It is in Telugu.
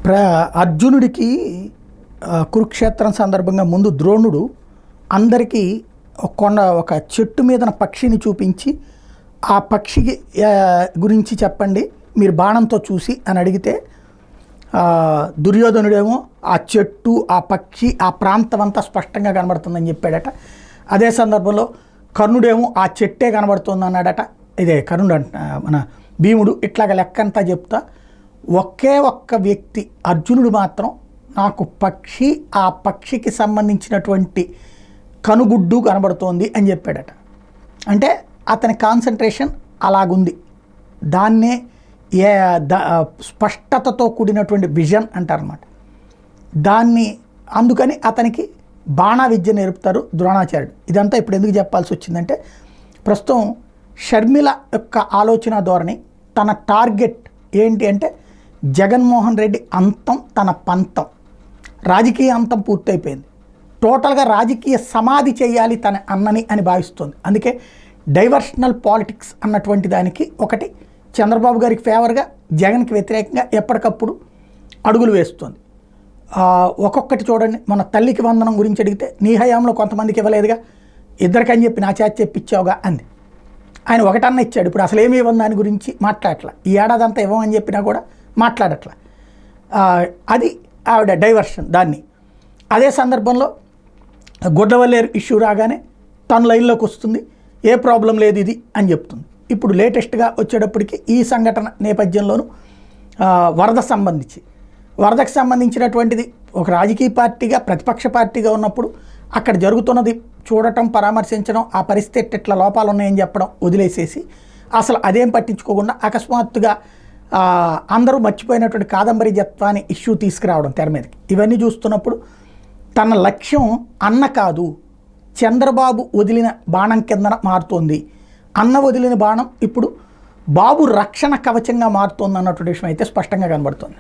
ప్ర అర్జునుడికి కురుక్షేత్రం సందర్భంగా ముందు ద్రోణుడు అందరికీ ఒక చెట్టు మీదన పక్షిని చూపించి ఆ పక్షికి గురించి చెప్పండి మీరు బాణంతో చూసి అని అడిగితే దుర్యోధనుడేమో ఆ చెట్టు ఆ పక్షి ఆ ప్రాంతం అంతా స్పష్టంగా కనబడుతుందని చెప్పాడట. అదే సందర్భంలో కర్ణుడేమో ఆ చెట్టే కనబడుతుంది అన్నాడట. ఇదే కర్ణుడు మన భీముడు ఇట్లాగ లెక్కంతా చెప్తా ఒకే ఒక్క వ్యక్తి అర్జునుడు మాత్రం నాకు పక్షి ఆ పక్షికి సంబంధించినటువంటి కనుగుడ్డు కనబడుతోంది అని చెప్పాడట. అంటే అతని కాన్సన్ట్రేషన్ అలాగుంది. దాన్నే స్పష్టతతో కూడినటువంటి విజన్ అంటారన్నమాట. దాన్ని అందుకని అతనికి బాణ విద్య నేర్పుతారు ద్రోణాచార్యుడు. ఇదంతా ఇప్పుడు ఎందుకు చెప్పాల్సి వచ్చిందంటే ప్రస్తుతం షర్మిల యొక్క ఆలోచన ధోరణి తన టార్గెట్ ఏంటి అంటే జగన్మోహన్ రెడ్డి అంతం తన పంతం రాజకీయ అంతం పూర్తయిపోయింది. టోటల్గా రాజకీయ సమాధి చేయాలి తన అన్నని అని భావిస్తుంది. అందుకే డైవర్షనల్ పాలిటిక్స్ అన్నటువంటి దానికి ఒకటి చంద్రబాబు గారికి ఫేవర్గా జగన్కి వ్యతిరేకంగా ఎప్పటికప్పుడు అడుగులు వేస్తుంది. ఒక్కొక్కటి చూడండి, మన తల్లికి వందనం గురించి అడిగితే నీ హయాంలో కొంతమందికి ఇవ్వలేదుగా, ఇద్దరికని చెప్పి నా చేత చెప్పించావుగా అంది. ఆయన ఒకటన్నా ఇచ్చాడు. ఇప్పుడు అసలు ఏమి ఇవ్వని దాని గురించి మాట్లాడట్లా. ఈ ఏడాది అంతా ఇవ్వమని చెప్పినా కూడా మాట్లాడట్లా. అది ఆవిడ డైవర్షన్. దాన్ని అదే సందర్భంలో గుడ్లవల్లేరు ఇష్యూ రాగానే తను లైన్లోకి వస్తుంది, ఏ ప్రాబ్లం లేదు ఇది అని చెప్తుంది. ఇప్పుడు లేటెస్ట్గా వచ్చేటప్పటికి ఈ సంఘటన నేపథ్యంలోనూ వరదకు సంబంధించినటువంటిది ఒక రాజకీయ పార్టీగా ప్రతిపక్ష పార్టీగా ఉన్నప్పుడు అక్కడ జరుగుతున్నది చూడటం పరామర్శించడం ఆ పరిస్థితి ఎట్లా లోపాలు ఉన్నాయని చెప్పడం వదిలేసేసి అసలు అదేం పట్టించుకోకుండా అకస్మాత్తుగా అందరూ మర్చిపోయినటువంటి కాదంబరి జత్వాన్ని ఇష్యూ తీసుకురావడం తెర మీదకి. ఇవన్నీ చూస్తున్నప్పుడు తన లక్ష్యం అన్న కాదు, చంద్రబాబు వదిలిన బాణం కిందన మారుతోంది. అన్న వదిలిన బాణం ఇప్పుడు బాబు రక్షణ కవచంగా మారుతోంది అన్నటువంటి విషయం అయితే స్పష్టంగా కనబడుతుంది.